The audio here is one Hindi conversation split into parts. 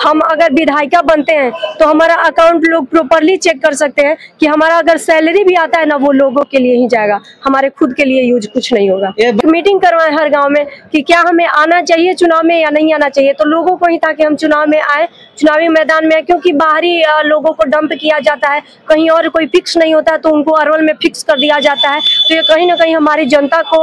हम अगर विधायिका बनते हैं तो हमारा अकाउंट लोग प्रॉपरली चेक कर सकते हैं कि हमारा अगर सैलरी भी आता है ना, वो लोगों के लिए ही जाएगा, हमारे खुद के लिए यूज कुछ नहीं होगा। मीटिंग करवाएं हर गांव में कि क्या हमें आना चाहिए चुनाव में या नहीं आना चाहिए, तो लोगों को ही ताकि हम चुनाव में आए, चुनावी मैदान में, क्योंकि बाहरी लोगों को डंप किया जाता है, कहीं और कोई फिक्स नहीं होता तो उनको अरवल में फिक्स कर दिया जाता है, तो ये कहीं ना कहीं हमारी जनता को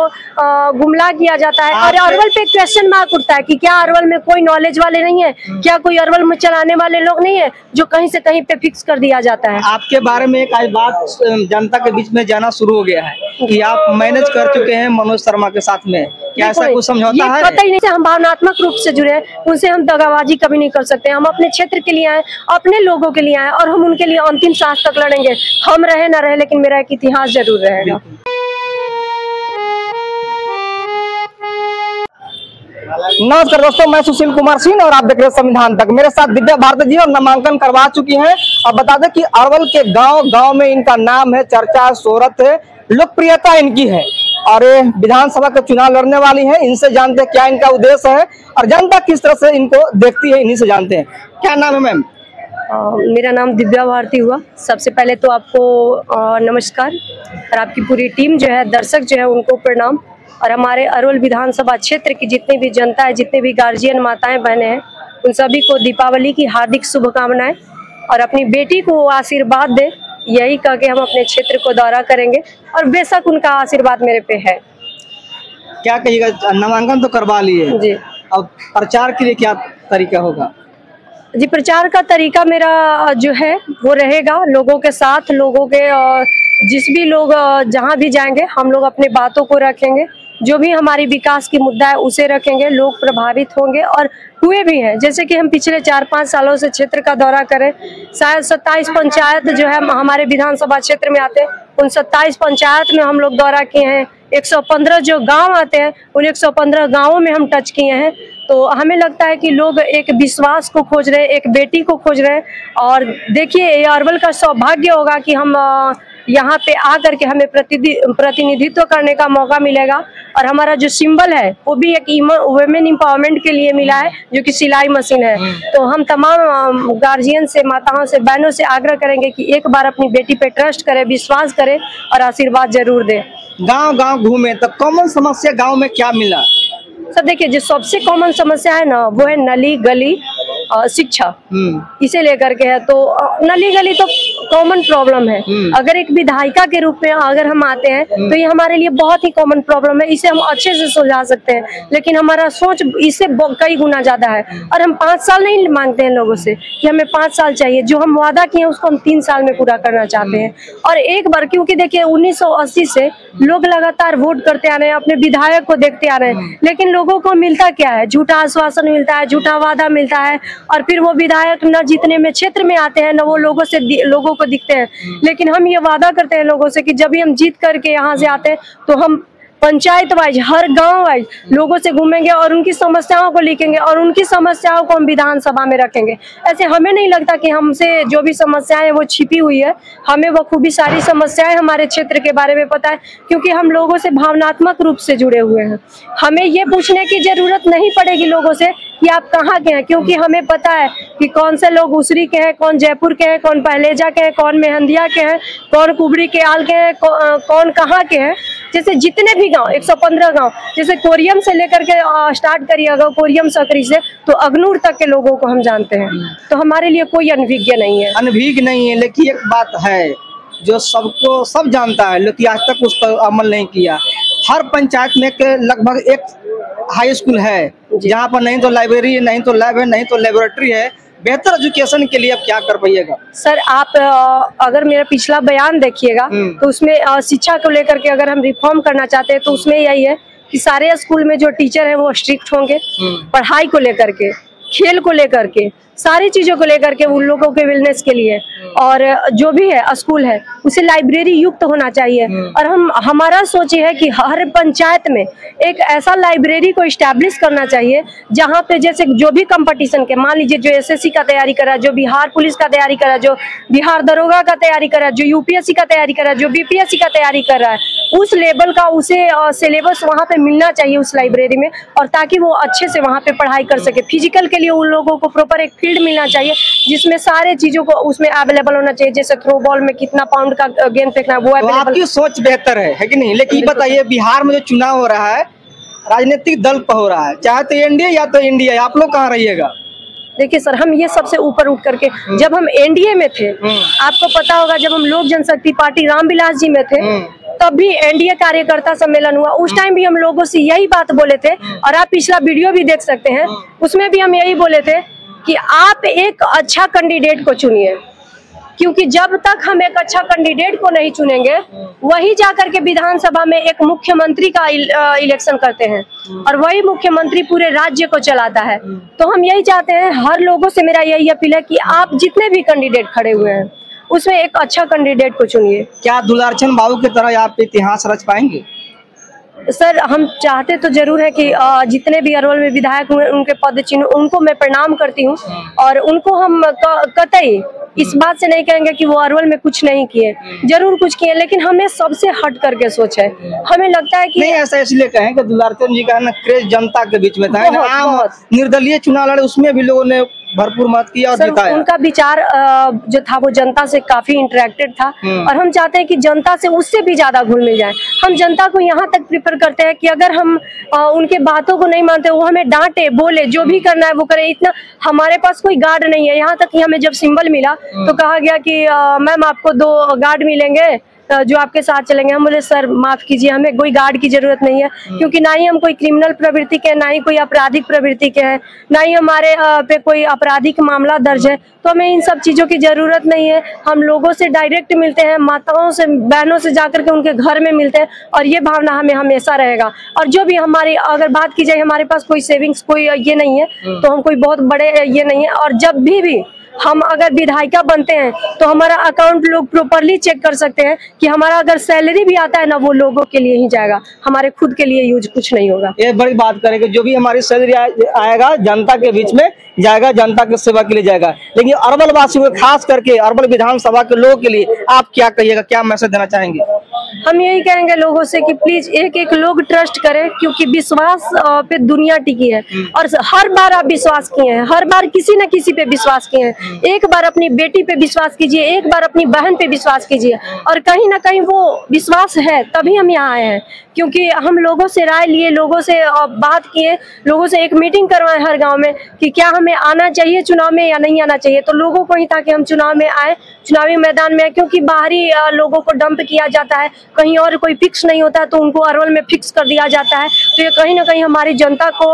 गुमराह किया जाता है। और अरवल पे क्वेश्चन मार्क उठता है कि क्या अरवल में कोई नॉलेज वाले नहीं है, क्या कोई अरवल में चलाने वाले लोग नहीं है, जो कहीं से कहीं पे फिक्स कर दिया जाता है। आपके बारे में एक आज बात जनता के बीच में जाना शुरू हो गया है कि आप मैनेज कर चुके हैं मनोज शर्मा के साथ में, क्या ऐसा कुछ समझौता है? पता ही नहीं, हम भावनात्मक रूप से जुड़े हैं, उनसे हम दगाबाजी कभी नहीं कर सकते। हम अपने क्षेत्र के लिए आए, अपने लोगों के लिए आए, और हम उनके लिए अंतिम सांस तक लड़ेंगे। हम रहे ना रहे, लेकिन मेरा एक इतिहास जरूर रहेगा। नमस्कार दोस्तों, मैं सुशील कुमार सिंह और आप देख रहे हैं संविधान तक। मेरे साथ दिव्या भारती जी और नामांकन करवा चुकी हैं। और बता दें कि अरवल के गांव में इनका नाम है, चर्चा है, शोहरत है, लोकप्रियता इनकी है, और ये विधानसभा का चुनाव लड़ने वाली है। इनसे जानते हैं क्या इनका उद्देश्य है और जनता किस तरह से इनको देखती है, इन्हीं से जानते हैं। क्या नाम है मैम? मेरा नाम दिव्या भारती हुआ। सबसे पहले तो आपको नमस्कार, और आपकी पूरी टीम जो है, दर्शक जो है, उनको प्रणाम। और हमारे अरवल विधानसभा क्षेत्र की जितनी भी जनता है, जितने भी गार्जियन माताएं बहनें हैं, उन सभी को दीपावली की हार्दिक शुभकामनाएं, और अपनी बेटी को आशीर्वाद दे, यही कह के हम अपने क्षेत्र को दौरा करेंगे, और बेशक उनका आशीर्वाद मेरे पे है। क्या कहिएगा, नामांकन तो करवा लिए जी, अब प्रचार के लिए क्या तरीका होगा? जी, प्रचार का तरीका मेरा जो है वो रहेगा लोगों के साथ, लोगों के जिस भी लोग जहाँ भी जाएंगे, हम लोग अपने बातों को रखेंगे, जो भी हमारी विकास की मुद्दा है उसे रखेंगे, लोग प्रभावित होंगे और हुए भी हैं। जैसे कि हम पिछले 4-5 सालों से क्षेत्र का दौरा करें, शायद 27 पंचायत जो है हमारे विधानसभा क्षेत्र में आते हैं, उन 27 पंचायत में हम लोग दौरा किए हैं। 115 जो गांव आते हैं, उन 115 गांवों में हम टच किए हैं। तो हमें लगता है कि लोग एक विश्वास को खोज रहे हैं, एक बेटी को खोज रहे हैं। और देखिए, ये अरवल का सौभाग्य होगा कि हम यहाँ पे आकर के हमें प्रतिनिधित्व करने का मौका मिलेगा। और हमारा जो सिंबल है वो भी एक वुमेन एम्पावरमेंट के लिए मिला है, जो कि सिलाई मशीन है। तो हम तमाम गार्जियन से, माताओं से, बहनों से आग्रह करेंगे कि एक बार अपनी बेटी पे ट्रस्ट करें, विश्वास करें और आशीर्वाद जरूर दें। गांव घूमे तो कॉमन समस्या गांव में क्या मिला? सर देखिए, जो सबसे कॉमन समस्या है ना, वो है नली गली शिक्षा, इसे लेकर के है। तो नली गली तो कॉमन प्रॉब्लम है। अगर एक विधायिका के रूप में अगर हम आते हैं तो ये हमारे लिए बहुत ही कॉमन प्रॉब्लम है, इसे हम अच्छे से सुलझा सकते हैं। लेकिन हमारा सोच इससे कई गुना ज्यादा है, और हम 5 साल नहीं मांगते हैं लोगों से कि हमें 5 साल चाहिए। जो हम वादा किए उसको हम 3 साल में पूरा करना चाहते हैं। और एक बार, क्योंकि देखिए 1980 से लोग लगातार वोट करते आ रहे हैं, अपने विधायक को देखते आ रहे हैं, लेकिन लोगों को मिलता क्या है? झूठा आश्वासन मिलता है, झूठा वादा मिलता है, और फिर वो विधायक न जीतने में क्षेत्र में आते हैं, न वो लोगों को दिखते हैं। लेकिन हम ये वादा करते हैं लोगों से कि जब भी हम जीत करके यहाँ से आते हैं तो हम पंचायत वाइज, हर गांव वाइज लोगों से घूमेंगे और उनकी समस्याओं को लिखेंगे, और उनकी समस्याओं को हम विधानसभा में रखेंगे। ऐसे हमें नहीं लगता कि हमसे जो भी समस्याएं वो छिपी हुई है। हमें बखूबी सारी समस्याएं हमारे क्षेत्र के बारे में पता है, क्योंकि हम लोगों से भावनात्मक रूप से जुड़े हुए हैं। हमें ये पूछने की जरूरत नहीं पड़ेगी लोगों से कि आप कहाँ के हैं, क्योंकि हमें पता है कि कौन से लोग उसरी के हैं, कौन जयपुर के हैं, कौन पहलेजा के हैं, कौन मेहंदिया के हैं, कौन कुबड़ी के आल के हैं, कौन कहाँ के हैं। जैसे जितने भी गांव, 115 गांव, जैसे कोरियम से लेकर के स्टार्ट करिएगा, कोरियम सकरी से तो अग्नूर तक के लोगों को हम जानते हैं। तो हमारे लिए कोई अनभिज्ञ नहीं है। अनभिज्ञ नहीं है, लेकिन एक बात है जो सबको सब जानता है, लेकिन आज तक उस पर अमल नहीं किया। हर पंचायत में लगभग एक हाई स्कूल है, जहाँ पर नहीं तो लाइब्रेरी है, नहीं तो लैब है, नहीं तो लेबोरेटरी है। बेहतर एजुकेशन के लिए आप क्या कर पाइएगा? सर आप अगर मेरा पिछला बयान देखिएगा तो उसमें शिक्षा को लेकर के अगर हम रिफॉर्म करना चाहते हैं तो उसमें यही है कि सारे स्कूल में जो टीचर है वो स्ट्रिक्ट होंगे, पढ़ाई को लेकर के, खेल को लेकर के, सारी चीजों को लेकर के, उन लोगों के वेलनेस के लिए। और जो भी है स्कूल है उसे लाइब्रेरी युक्त होना चाहिए। और हमारा सोच है कि हर पंचायत में एक ऐसा लाइब्रेरी को इस्टेब्लिश करना चाहिए जहाँ पे जैसे जो भी कंपटीशन के, मान लीजिए जो एसएससी का तैयारी कर रहा है, जो बिहार पुलिस का तैयारी कर रहा है, जो बिहार दरोगा का तैयारी कर रहा है, जो यूपीएससी का तैयारी कर रहा है, जो बीपीएससी का तैयारी कर रहा है, उस लेवल का उसे सिलेबस वहाँ पे मिलना चाहिए उस लाइब्रेरी में, और ताकि वो अच्छे से वहाँ पे पढ़ाई कर सके। फिजिकल के लिए उन लोगों को प्रॉपर एक फील्ड मिलना चाहिए जिसमें सारे चीजों को उसमें अवेलेबल होना चाहिए। जैसे थ्रो बॉल में कितना पाउंड का गेंद फेंकना है वो तो आपकी सोच बेहतर है कि नहीं? लेकिन बताइए, बिहार में जो चुनाव हो रहा है राजनीतिक दल पर हो रहा है, चाहे तो एनडीए या तो इंडिया, आप लोग कहाँ रहिएगा? देखिए सर, हम ये सबसे ऊपर उठ करके जब हम एनडीए में थे, आपको पता होगा जब हम लोक जनशक्ति पार्टी रामविलास जी में थे तब भी एनडीए कार्यकर्ता सम्मेलन हुआ, उस टाइम भी हम लोगों से यही बात बोले थे और आप पिछला वीडियो भी देख सकते हैं, उसमें भी हम यही बोले थे कि आप एक अच्छा कैंडिडेट को चुनिए, क्योंकि जब तक हम एक अच्छा कैंडिडेट को नहीं चुनेंगे वही जाकर के विधानसभा में एक मुख्यमंत्री का इलेक्शन करते हैं और वही मुख्यमंत्री पूरे राज्य को चलाता है। तो हम यही चाहते हैं, हर लोगों से मेरा यही अपील है कि आप जितने भी कैंडिडेट खड़े हुए हैं उसमें एक अच्छा कैंडिडेट को चुनिए। क्या दुलारचंद बाबू की तरह आप इतिहास रच पाएंगे? सर, हम चाहते तो जरूर है कि जितने भी अरवल में विधायक हुए उनके पद चिन्ह उनको मैं प्रणाम करती हूँ और उनको हम कतई इस बात से नहीं कहेंगे कि वो अरवल में कुछ नहीं किए, जरूर कुछ किए, लेकिन हमें सबसे हट करके सोच है। हमें लगता है कि नहीं, ऐसा इसलिए कहें कि दुलारचंद जी का ना क्रेज जनता के बीच में था, निर्दलीय चुनाव लड़े उसमें भी लोगों ने भरपूर मत किया और जिताया। उनका विचार जो था वो जनता से काफी इंटरेक्टेड था और हम चाहते हैं कि जनता से उससे भी ज्यादा घुल मिल जाए। हम जनता को यहाँ तक प्रेफर करते हैं कि अगर हम उनके बातों को नहीं मानते, वो हमें डांटे बोले, जो भी करना है वो करे। इतना हमारे पास कोई गार्ड नहीं है, यहाँ तक कि हमें जब सिंबल मिला तो कहा गया कि मैम आपको 2 गार्ड मिलेंगे जो आपके साथ चलेंगे। हम बोले सर माफ कीजिए, हमें कोई गार्ड की जरूरत नहीं है, क्योंकि ना ही हम कोई क्रिमिनल प्रवृत्ति के, ना ही कोई आपराधिक प्रवृत्ति के हैं, ना ही हमारे पे कोई आपराधिक मामला दर्ज है, तो हमें इन सब चीजों की जरूरत नहीं है। हम लोगों से डायरेक्ट मिलते हैं, माताओं से, बहनों से जाकर के उनके घर में मिलते हैं और ये भावना हमें हमेशा रहेगा। और जो भी हमारी अगर बात की जाए, हमारे पास कोई सेविंग्स कोई ये नहीं है, तो हम कोई बहुत बड़े ये नहीं है। और जब भी हम अगर विधायिका बनते हैं तो हमारा अकाउंट लोग प्रॉपरली चेक कर सकते हैं कि हमारा अगर सैलरी भी आता है ना, वो लोगों के लिए ही जाएगा, हमारे खुद के लिए यूज कुछ नहीं होगा। ये बड़ी बात करेंगे, जो भी हमारी सैलरी आएगा जनता के बीच में जाएगा, जनता की सेवा के लिए जाएगा। लेकिन अरवल वासियों को, खास करके अरवल विधानसभा के लोगों के लिए आप क्या कहिएगा, क्या मैसेज देना चाहेंगे? हम यही कहेंगे लोगों से कि प्लीज एक लोग ट्रस्ट करें, क्योंकि विश्वास पे दुनिया टिकी है और हर बार आप विश्वास किए हैं, हर बार किसी न किसी पे विश्वास किए हैं। एक बार अपनी बेटी पे विश्वास कीजिए, एक बार अपनी बहन पे विश्वास कीजिए और कहीं ना कहीं वो विश्वास है तभी हम यहाँ आए हैं, क्योंकि हम लोगों से राय लिए, लोगों से बात किए, लोगों से एक मीटिंग करवाए हर गांव में कि क्या हमें आना चाहिए चुनाव में या नहीं आना चाहिए। तो लोगों को ही था कि हम चुनाव में आए, चुनावी मैदान में आए, क्योंकि बाहरी लोगों को डंप किया जाता है, कहीं और कोई फिक्स नहीं होता तो उनको अरवल में फिक्स कर दिया जाता है। तो ये कहीं ना कहीं हमारी जनता को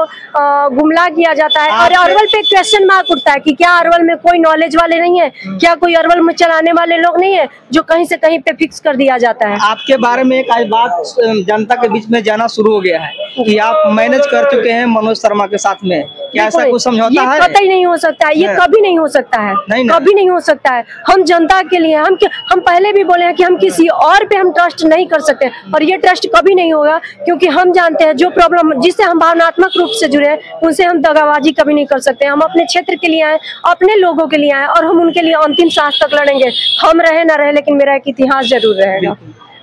गुमराह किया जाता है और अरवल पे क्वेश्चन मार्क उठता है कि क्या अरवल में कोई नॉलेज वाले नहीं है, क्या कोई अरवल में चलाने वाले लोग नहीं है, जो कहीं से कहीं पे फिक्स कर दिया जाता है। आपके बारे में एक आज बात जनता के बीच में जाना शुरू हो गया है कि आप मैनेज कर चुके हैं मनोज शर्मा के साथ में, क्या ऐसा कुछ समझौता है? ये कतई नहीं हो सकता है, ये कभी नहीं हो सकता है, कभी नहीं हो सकता है। हम जनता के लिए, हम पहले भी बोले हैं कि हम किसी और पे हम ट्रस्ट नहीं कर सकते और ये ट्रस्ट कभी नहीं होगा, क्योंकि हम जानते हैं जो प्रॉब्लम जिससे हम भावनात्मक रूप से जुड़े हैं उनसे हम दगाबाजी कभी नहीं कर सकते। हम अपने क्षेत्र के लिए आए, अपने लोगों के लिए आए और हम उनके लिए अंतिम सांस तक लड़ेंगे। हम रहे ना रहे, लेकिन मेरा एक इतिहास जरूर रहेगा।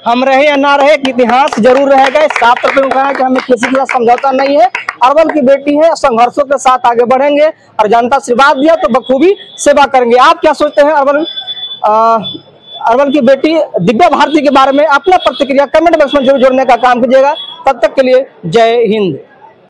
हम रहे या ना रहे, इतिहास जरूर रहेगा। साफ तौर पर कहा कि हमें किसी के साथ समझौता नहीं है, अरवल की बेटी है, संघर्षों के साथ आगे बढ़ेंगे और जनता आशीर्वाद दिया तो बखूबी सेवा करेंगे। आप क्या सोचते हैं अरवल की बेटी दिव्या भारती के बारे में? अपना प्रतिक्रिया कमेंट बॉक्स में जरूर जोड़ने का काम कीजिएगा। तब तक के लिए जय हिंद।